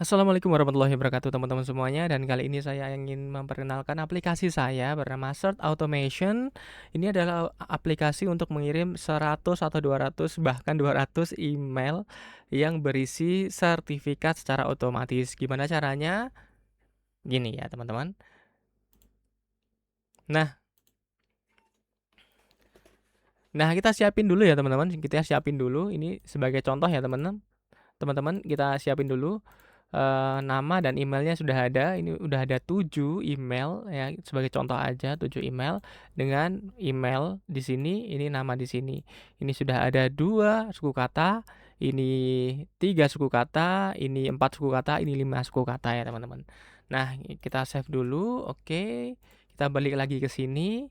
Assalamualaikum warahmatullahi wabarakatuh teman-teman semuanya, dan kali ini saya ingin memperkenalkan aplikasi saya bernama Search Automation. Ini adalah aplikasi untuk mengirim 100 atau 200 bahkan 200 email yang berisi sertifikat secara otomatis. Gimana caranya? Gini ya teman-teman. Nah, kita siapin dulu ya teman-teman. Kita siapin dulu ini sebagai contoh ya teman-teman. Teman-teman kita siapin dulu. Nama dan emailnya sudah ada, ini udah ada 7 email ya, sebagai contoh aja 7 email dengan email di sini, ini nama di sini. Ini sudah ada 2 suku kata, ini 3 suku kata, ini 4 suku kata, ini 5 suku kata ya teman-teman. Nah, kita save dulu, oke. Kita balik lagi ke sini,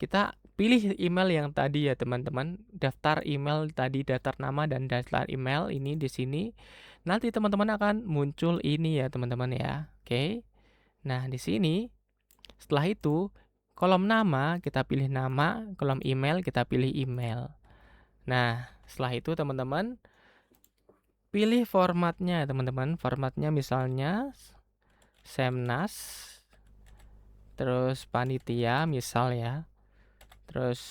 kita pilih email yang tadi ya teman-teman, daftar email tadi, daftar nama dan daftar email ini di sini. Nanti teman-teman akan muncul ini ya teman-teman ya. Oke. Nah, di sini setelah itu kolom nama kita pilih nama, kolom email kita pilih email. Nah, setelah itu teman-teman pilih formatnya teman-teman. Formatnya misalnya Semnas, terus panitia misal ya. Terus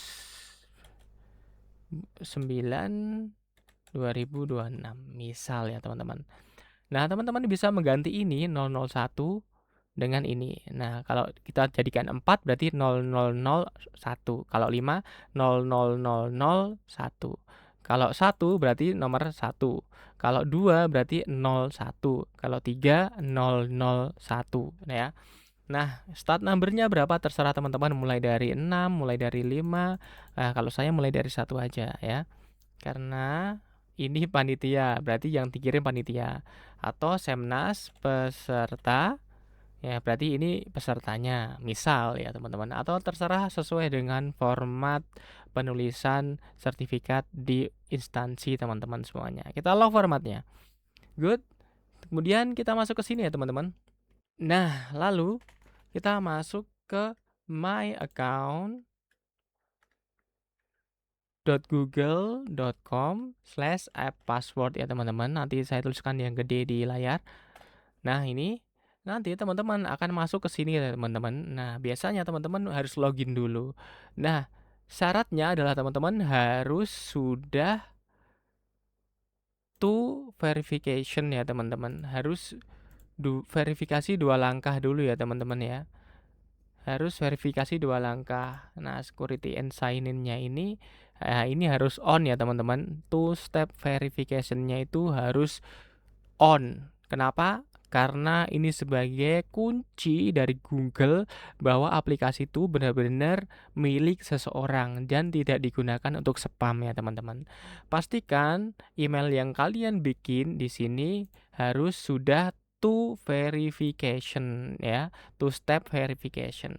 9/2026 misal ya teman-teman. Nah, teman-teman bisa mengganti ini 001 dengan ini. Nah, kalau kita jadikan 4 berarti 0001. Kalau 5 00001. Kalau 1 berarti nomor 1. Kalau 2 berarti 01. Kalau 3 001. Nah, ya. Nah, start number-nya berapa terserah teman-teman, mulai dari 6, mulai dari 5. Nah, kalau saya mulai dari 1 aja ya. Karena ini panitia, berarti yang dikirim panitia. Atau Semnas peserta, ya berarti ini pesertanya. Misal ya teman-teman. Atau terserah sesuai dengan format penulisan sertifikat di instansi teman-teman semuanya. Kita lock formatnya. Good. Kemudian kita masuk ke sini ya teman-teman. Nah, lalu kita masuk ke my account .google.com/app_password ya teman-teman. Nanti saya tuliskan yang gede di layar. Nah, ini nanti teman-teman akan masuk ke sini ya teman-teman. Nah, biasanya teman-teman harus login dulu. Nah, syaratnya adalah teman-teman harus sudah two verification ya teman-teman. Harus verifikasi 2 langkah dulu ya teman-teman ya. Harus verifikasi 2 langkah. Nah, security and sign in-nya ini harus on ya teman-teman. Two step verification-nya itu harus on. Kenapa? Karena ini sebagai kunci dari Google bahwa aplikasi itu benar-benar milik seseorang dan tidak digunakan untuk spam ya teman-teman. Pastikan email yang kalian bikin di sini harus sudah two verification ya, two step verification.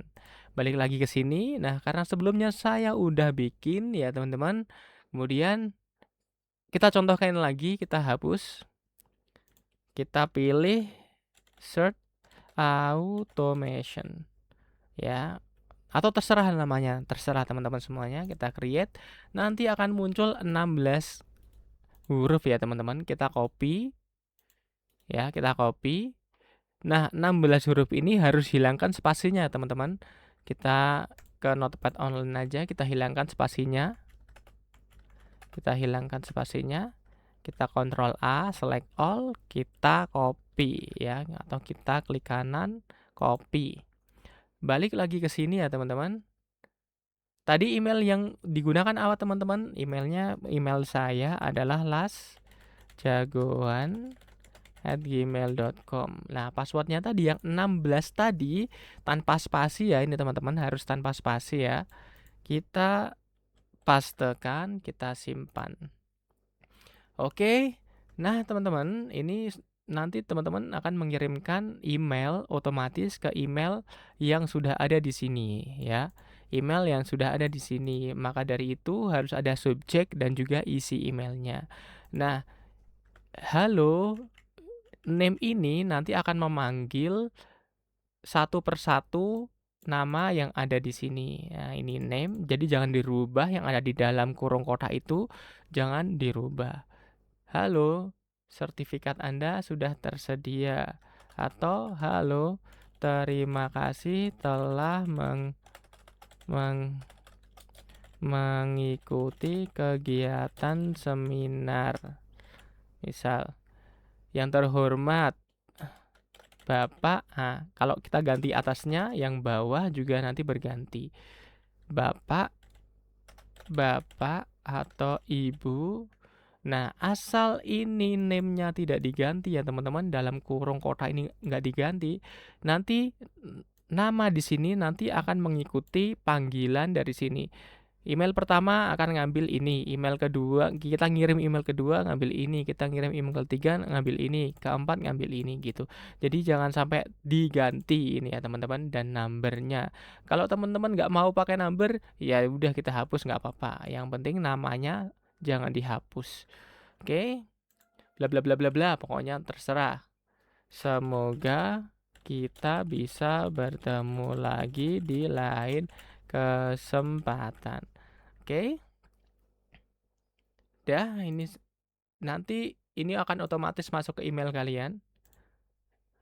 Balik lagi ke sini. Nah, karena sebelumnya saya udah bikin ya teman-teman. Kemudian kita contohkan lagi, kita hapus. Kita pilih Search Automation ya, atau terserah namanya, terserah teman-teman semuanya. Kita create, nanti akan muncul 16 huruf ya teman-teman. Kita copy ya, kita copy. Nah, 16 huruf ini harus hilangkan spasinya teman-teman. Kita ke Notepad online aja, kita hilangkan spasinya. Kita hilangkan spasinya. Kita Ctrl A, select all, kita copy ya, atau kita klik kanan, copy. Balik lagi ke sini ya teman-teman. Tadi email yang digunakan apa teman-teman? Email saya adalah lasjagoan@gmail.com. Nah, passwordnya tadi yang 16 tadi tanpa spasi ya, ini teman-teman harus tanpa spasi ya. Kita pastekan, kita simpan. Oke. Nah, teman-teman, ini nanti teman-teman akan mengirimkan email otomatis ke email yang sudah ada di sini ya. Email yang sudah ada di sini. Maka dari itu harus ada subjek dan juga isi emailnya. Nah, halo, name ini nanti akan memanggil satu persatu nama yang ada di sini. Nah, ini name, jadi jangan dirubah, yang ada di dalam kurung kotak itu jangan dirubah. Halo, sertifikat Anda sudah tersedia. Atau halo, terima kasih telah mengikuti kegiatan seminar. Misal, yang terhormat Bapak, kalau kita ganti atasnya, yang bawah juga nanti berganti. Bapak, atau Ibu. Nah, asal ini name-nya tidak diganti ya teman-teman, dalam kurung kotak ini nggak diganti, nanti nama di sini nanti akan mengikuti panggilan dari sini. Email pertama akan ngambil ini, email kedua kita ngirim email kedua ngambil ini, kita ngirim email ketiga ngambil ini, keempat ngambil ini gitu. Jadi jangan sampai diganti ini ya teman-teman, dan numbernya. Kalau teman-teman nggak mau pakai number, ya udah kita hapus nggak apa-apa. Yang penting namanya jangan dihapus. Oke? Bla bla bla bla bla, pokoknya terserah. Semoga kita bisa bertemu lagi di lain kesempatan. Oke, dah ini nanti ini akan otomatis masuk ke email kalian,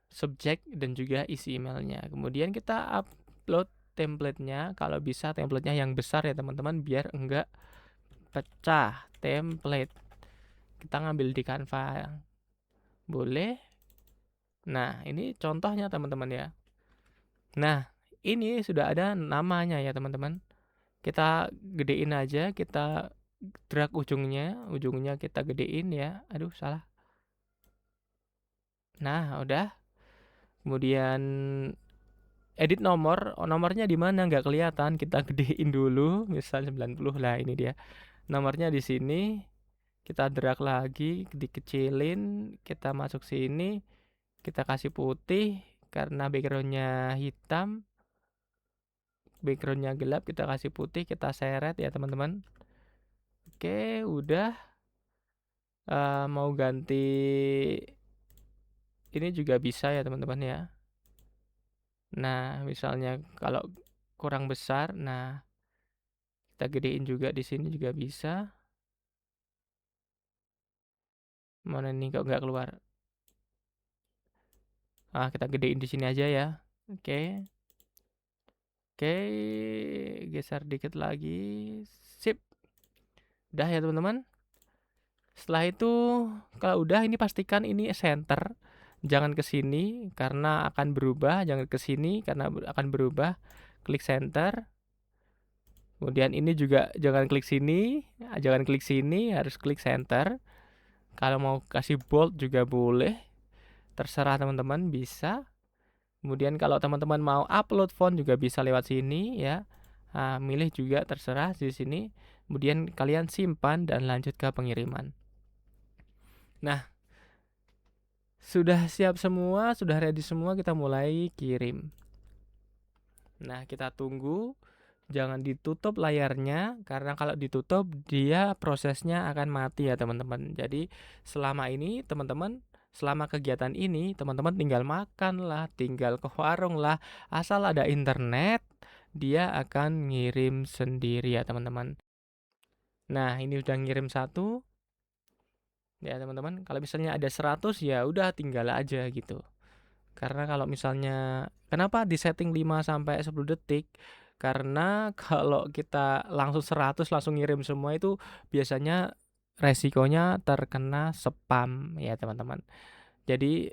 subjek dan juga isi emailnya. Kemudian kita upload template-nya, kalau bisa template-nya yang besar ya teman-teman, biar enggak pecah template. Kita ngambil di Canva, boleh. Nah, ini contohnya teman-teman ya. Nah, ini sudah ada namanya ya teman-teman. Kita gedein aja, kita drag ujungnya kita gedein ya. Aduh, salah. Nah, udah. Kemudian edit nomornya di mana nggak kelihatan, kita gedein dulu, misal 90 lah, ini dia. Nomornya di sini, kita drag lagi, dikecilin, kita masuk sini, kita kasih putih karena backgroundnya hitam, backgroundnya gelap, kita kasih putih, kita seret ya teman-teman. Oke, udah. Mau ganti ini juga bisa ya teman-teman ya. Nah, misalnya kalau kurang besar, nah kita gedein juga di sini juga bisa. Mana nih kok nggak keluar? Kita gedein di sini aja ya. Oke. Oke, geser dikit lagi. Sip. Udah ya teman-teman. Setelah itu kalau udah, ini pastikan ini center. Jangan ke sini karena akan berubah, jangan ke sini karena akan berubah. Klik center. Kemudian ini juga jangan klik sini, harus klik center. Kalau mau kasih bold juga boleh, terserah teman-teman, bisa. Kemudian kalau teman-teman mau upload font juga bisa lewat sini ya. Milih juga terserah di sini. Kemudian kalian simpan dan lanjut ke pengiriman. Nah, sudah siap semua, sudah ready semua, kita mulai kirim. Nah, kita tunggu. Jangan ditutup layarnya, karena kalau ditutup dia prosesnya akan mati ya teman-teman. Jadi selama kegiatan ini teman-teman tinggal makan lah, tinggal ke warung lah, asal ada internet dia akan ngirim sendiri ya teman-teman. Nah, ini udah ngirim 1 ya teman-teman. Kalau misalnya ada 100 ya udah tinggal aja gitu. Karena kalau misalnya, kenapa di setting 5 sampai 10 detik? Karena kalau kita langsung 100 langsung ngirim semua itu biasanya resikonya terkena spam ya teman-teman. Jadi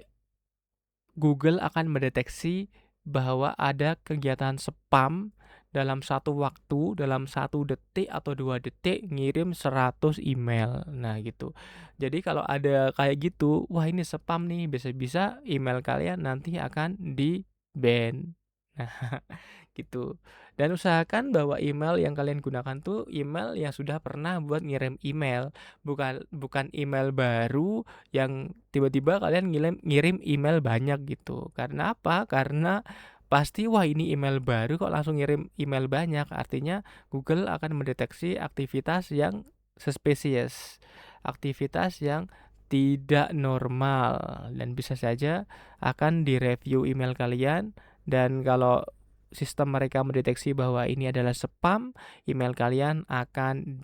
Google akan mendeteksi bahwa ada kegiatan spam dalam satu waktu, dalam 1 detik atau 2 detik ngirim 100 email. Nah gitu. Jadi kalau ada kayak gitu, wah ini spam nih, bisa-bisa email kalian nanti akan di-ban. Nah gitu. Dan usahakan bahwa email yang kalian gunakan tuh email yang sudah pernah buat ngirim email, bukan email baru yang tiba-tiba kalian ngirim email banyak gitu. Karena apa? Karena pasti wah ini email baru kok langsung ngirim email banyak. Artinya Google akan mendeteksi aktivitas yang suspicious, aktivitas yang tidak normal, dan bisa saja akan direview email kalian. Dan kalau sistem mereka mendeteksi bahwa ini adalah spam, email kalian akan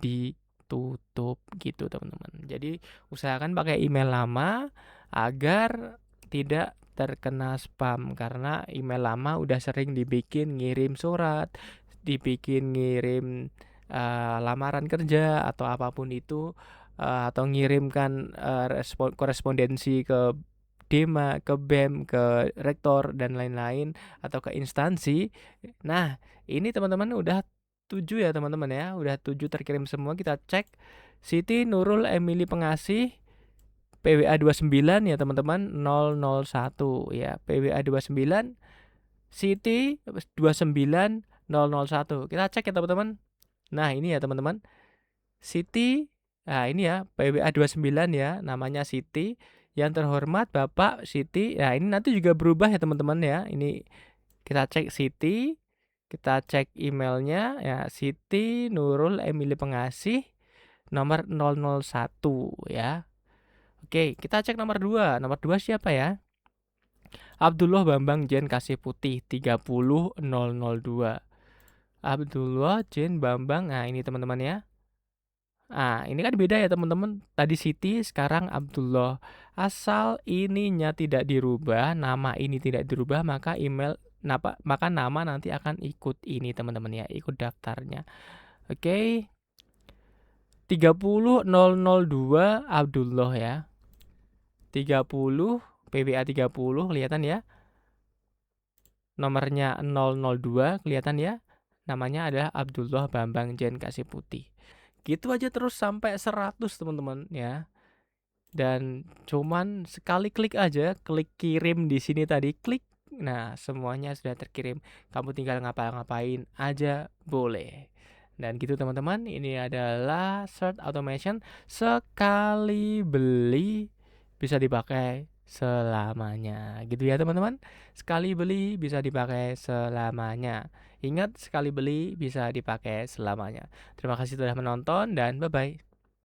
tutup gitu teman-teman. Jadi usahakan pakai email lama agar tidak terkena spam, karena email lama udah sering dibikin ngirim surat, dibikin ngirim lamaran kerja atau apapun itu, atau ngirimkan korespondensi ke Dema, ke BEM, ke rektor dan lain-lain, atau ke instansi. Nah, ini teman-teman udah 7 ya teman-teman ya, udah 7 terkirim semua. Kita cek Siti Nurul Emily Pengasih PWA 29 ya teman-teman, 001 ya, PWA 29 Siti 29001. Kita cek ya teman-teman. Nah, ini ya teman-teman. Siti, nah ini ya PWA 29 ya, namanya Siti. Yang terhormat Bapak Siti. Nah, ini nanti juga berubah ya teman-teman ya. Ini kita cek Siti, kita cek emailnya ya, Siti Nurul Emily Pengasih nomor 001 ya. Oke, kita cek nomor 2. Nomor 2 siapa ya? Abdullah Bambang Jen Kasih Putih 30002. Abdullah Jen Bambang. Nah, ini teman-teman ya. Nah, ini kan beda ya teman-teman. Tadi Siti, sekarang Abdullah. Asal ininya tidak dirubah, nama ini tidak dirubah, maka maka nama nanti akan ikut ini teman-teman ya, ikut daftarnya. Oke. 30002 Abdullah ya. 30 PWA 30 kelihatan ya. Nomornya 002 kelihatan ya. Namanya adalah Abdullah Bambang Jen Kasih Putih. Gitu aja terus sampai 100 teman-teman ya. Dan cuman sekali klik aja, klik kirim di sini tadi, klik. Nah, semuanya sudah terkirim. Kamu tinggal ngapa-ngapain aja boleh. Dan gitu teman-teman, ini adalah search automation sekali beli bisa dipakai selamanya. Gitu ya teman-teman. Sekali beli bisa dipakai selamanya. Ingat, sekali beli bisa dipakai selamanya. Terima kasih sudah menonton dan bye-bye.